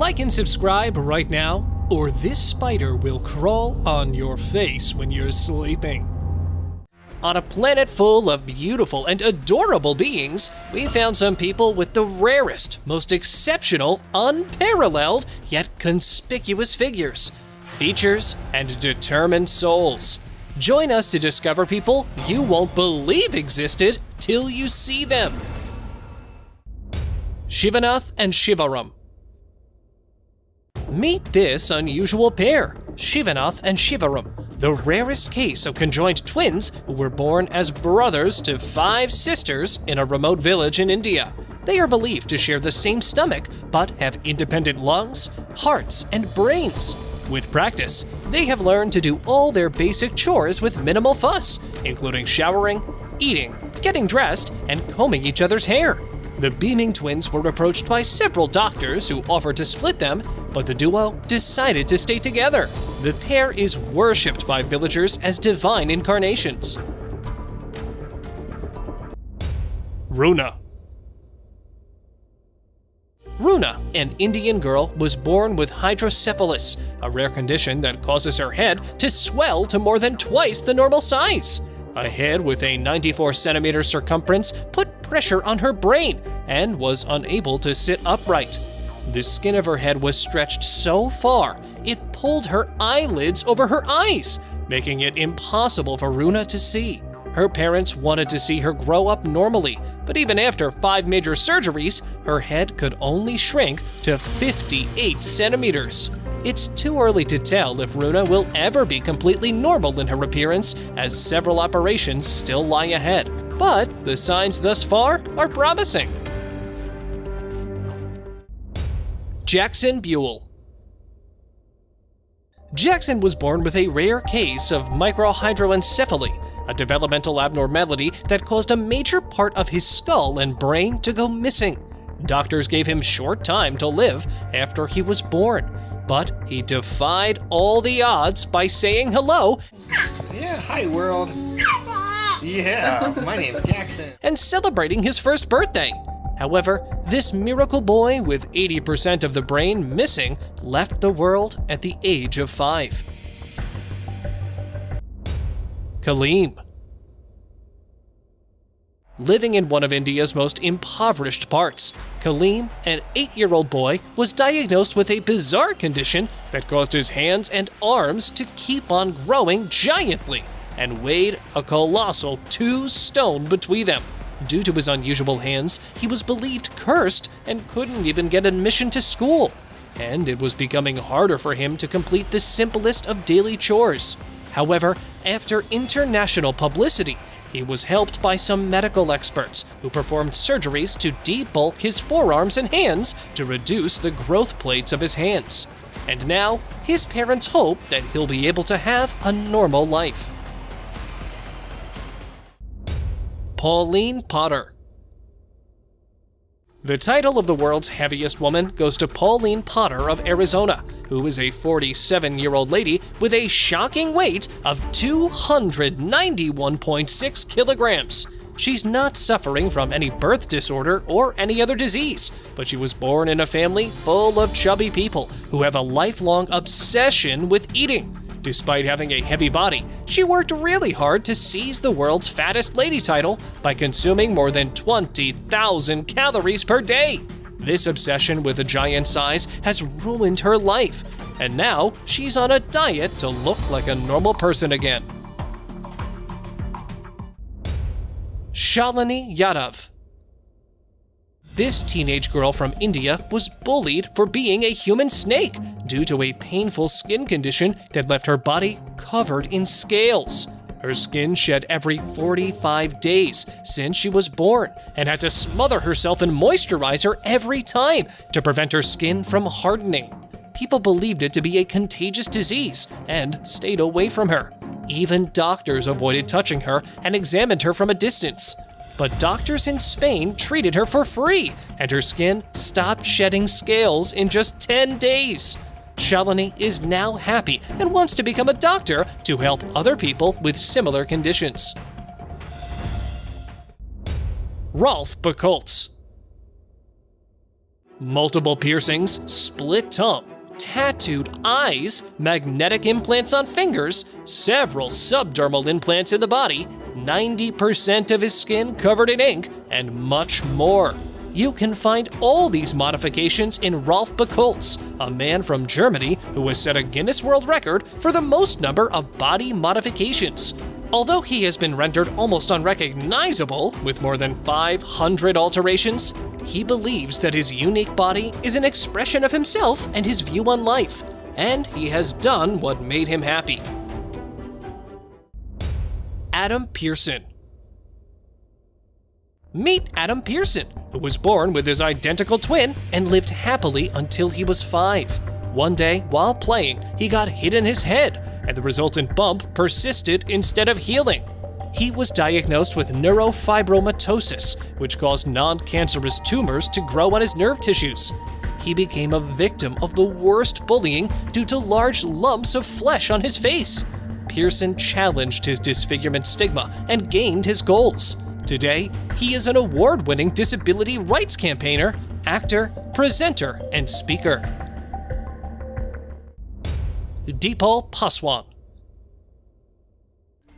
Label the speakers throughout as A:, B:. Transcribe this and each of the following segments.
A: Like and subscribe right now, or this spider will crawl on your face when you're sleeping. On a planet full of beautiful and adorable beings, we found some people with the rarest, most exceptional, unparalleled, yet conspicuous figures, features, and determined souls. Join us to discover people you won't believe existed till you see them. Shivanath and Shivaram. Meet this unusual pair, Shivanath and Shivaram, the rarest case of conjoined twins who were born as brothers to 5 sisters in a remote village in India. They are believed to share the same stomach, but have independent lungs, hearts, and brains. With practice, they have learned to do all their basic chores with minimal fuss, including showering, eating, getting dressed, and combing each other's hair. The beaming twins were approached by several doctors who offered to split them, but the duo decided to stay together. The pair is worshipped by villagers as divine incarnations. Runa. Runa, an Indian girl, was born with hydrocephalus, a rare condition that causes her head to swell to more than twice the normal size. A head with a 94-centimeter circumference put pressure on her brain and was unable to sit upright. The skin of her head was stretched so far, it pulled her eyelids over her eyes, making it impossible for Runa to see. Her parents wanted to see her grow up normally, but even after 5 major surgeries, her head could only shrink to 58 centimeters. It's too early to tell if Runa will ever be completely normal in her appearance, as several operations still lie ahead. But the signs thus far are promising. Jackson Buell. Jackson was born with a rare case of microhydroencephaly, a developmental abnormality that caused a major part of his skull and brain to go missing. Doctors gave him short time to live after he was born, but he defied all the odds by saying hello.
B: Yeah, hi world. Yeah, my name's Jackson.
A: And celebrating his first birthday. However, this miracle boy with 80% of the brain missing left the world at the age of 5. Kaleem. Living in one of India's most impoverished parts, Kaleem, an 8-year-old boy, was diagnosed with a bizarre condition that caused his hands and arms to keep on growing giantly and weighed a colossal 2 stone between them. Due to his unusual hands, he was believed cursed and couldn't even get admission to school, and it was becoming harder for him to complete the simplest of daily chores. However, after international publicity, he was helped by some medical experts who performed surgeries to debulk his forearms and hands to reduce the growth plates of his hands. And now, his parents hope that he'll be able to have a normal life. Pauline Potter. The title of the world's heaviest woman goes to Pauline Potter of Arizona, who is a 47-year-old lady with a shocking weight of 291.6 kilograms. She's not suffering from any birth disorder or any other disease, but she was born in a family full of chubby people who have a lifelong obsession with eating. Despite having a heavy body, she worked really hard to seize the world's fattest lady title by consuming more than 20,000 calories per day. This obsession with a giant size has ruined her life, and now she's on a diet to look like a normal person again. Shalini Yadav. This teenage girl from India was bullied for being a human snake due to a painful skin condition that left her body covered in scales. Her skin shed every 45 days since she was born and had to smother herself in moisturizer every time to prevent her skin from hardening. People believed it to be a contagious disease and stayed away from her. Even doctors avoided touching her and examined her from a distance. But doctors in Spain treated her for free, and her skin stopped shedding scales in just 10 days. Shalini is now happy and wants to become a doctor to help other people with similar conditions. Rolf Buchholz. multiple piercings, split tongue, tattooed eyes, magnetic implants on fingers, several subdermal implants in the body, 90% of his skin covered in ink, and much more. You can find all these modifications in Rolf Bekultz, a man from Germany who has set a Guinness World Record for the most number of body modifications. Although he has been rendered almost unrecognizable with more than 500 alterations, he believes that his unique body is an expression of himself and his view on life, and he has done what made him happy. Adam Pearson. Meet Adam Pearson, who was born with his identical twin and lived happily until he was 5. One day, while playing, he got hit in his head, and the resultant bump persisted instead of healing. He was diagnosed with neurofibromatosis, which caused non-cancerous tumors to grow on his nerve tissues. He became a victim of the worst bullying due to large lumps of flesh on his face. Pearson challenged his disfigurement stigma and gained his goals. Today, he is an award-winning disability rights campaigner, actor, presenter, and speaker. Deepal Paswan.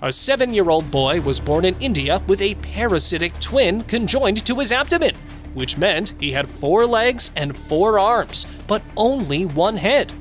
A: A 7-year-old boy was born in India with a parasitic twin conjoined to his abdomen, which meant he had 4 legs and 4 arms, but only 1 head.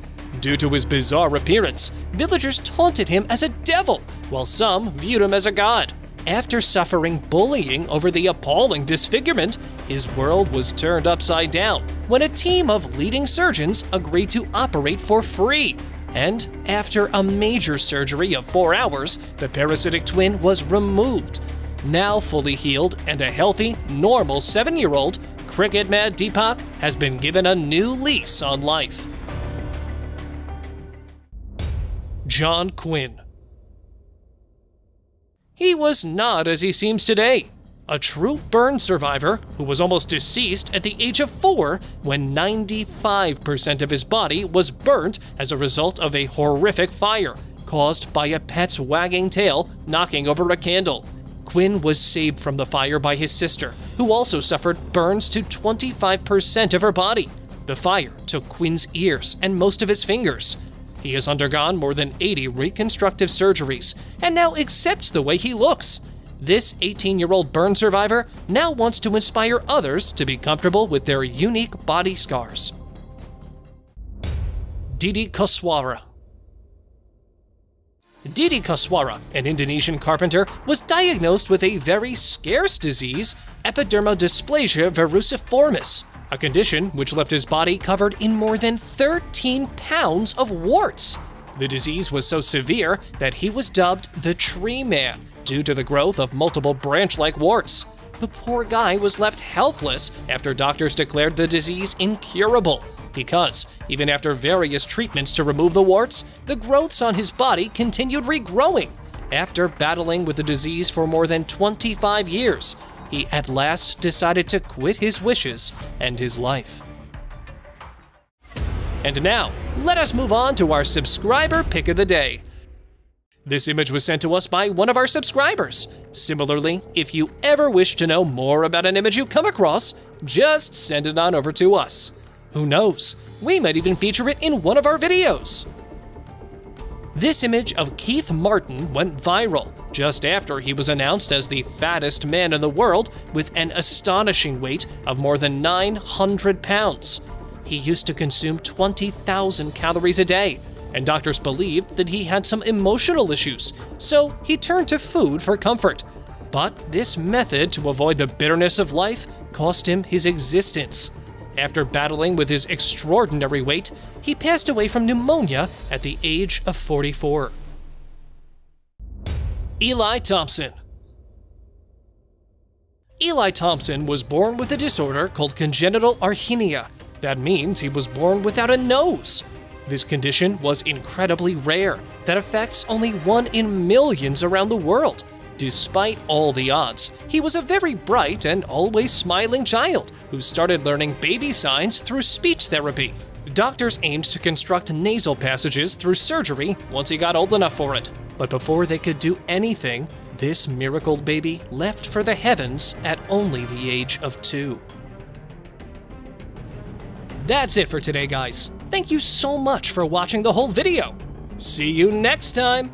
A: Due to his bizarre appearance, villagers taunted him as a devil, while some viewed him as a god. After suffering bullying over the appalling disfigurement, his world was turned upside down when a team of leading surgeons agreed to operate for free. And after a major surgery of 4 hours, the parasitic twin was removed. Now fully healed and a healthy, normal 7-year-old, cricket mad Deepak has been given a new lease on life. John Quinn. He was not as he seems today. A true burn survivor who was almost deceased at the age of 4 when 95% of his body was burnt as a result of a horrific fire caused by a pet's wagging tail knocking over a candle. Quinn was saved from the fire by his sister, who also suffered burns to 25% of her body. The fire took Quinn's ears and most of his fingers. He has undergone more than 80 reconstructive surgeries and now accepts the way he looks. This 18-year-old burn survivor now wants to inspire others to be comfortable with their unique body scars. Didi Koswara. Didi Koswara, an Indonesian carpenter, was diagnosed with a very scarce disease, epidermodysplasia verruciformis, a condition which left his body covered in more than 13 pounds of warts. The disease was so severe that he was dubbed the Tree Man due to the growth of multiple branch-like warts. The poor guy was left helpless after doctors declared the disease incurable, because even after various treatments to remove the warts, the growths on his body continued regrowing. After battling with the disease for more than 25 years, he at last decided to quit his wishes and his life. And now, let us move on to our subscriber pick of the day. This image was sent to us by one of our subscribers. Similarly, if you ever wish to know more about an image you come across, just send it on over to us. Who knows, we might even feature it in one of our videos. This image of Keith Martin went viral just after he was announced as the fattest man in the world with an astonishing weight of more than 900 pounds. He used to consume 20,000 calories a day, and doctors believed that he had some emotional issues, so he turned to food for comfort. But this method to avoid the bitterness of life cost him his existence. After battling with his extraordinary weight, he passed away from pneumonia at the age of 44. Eli Thompson. Eli Thompson was born with a disorder called congenital arrhythmia. That means he was born without a nose. This condition was incredibly rare, that affects only 1 in millions around the world. Despite all the odds, he was a very bright and always smiling child who started learning baby signs through speech therapy. Doctors aimed to construct nasal passages through surgery once he got old enough for it. But before they could do anything, this miracle baby left for the heavens at only the age of 2. That's it for today, guys. Thank you so much for watching the whole video. See you next time!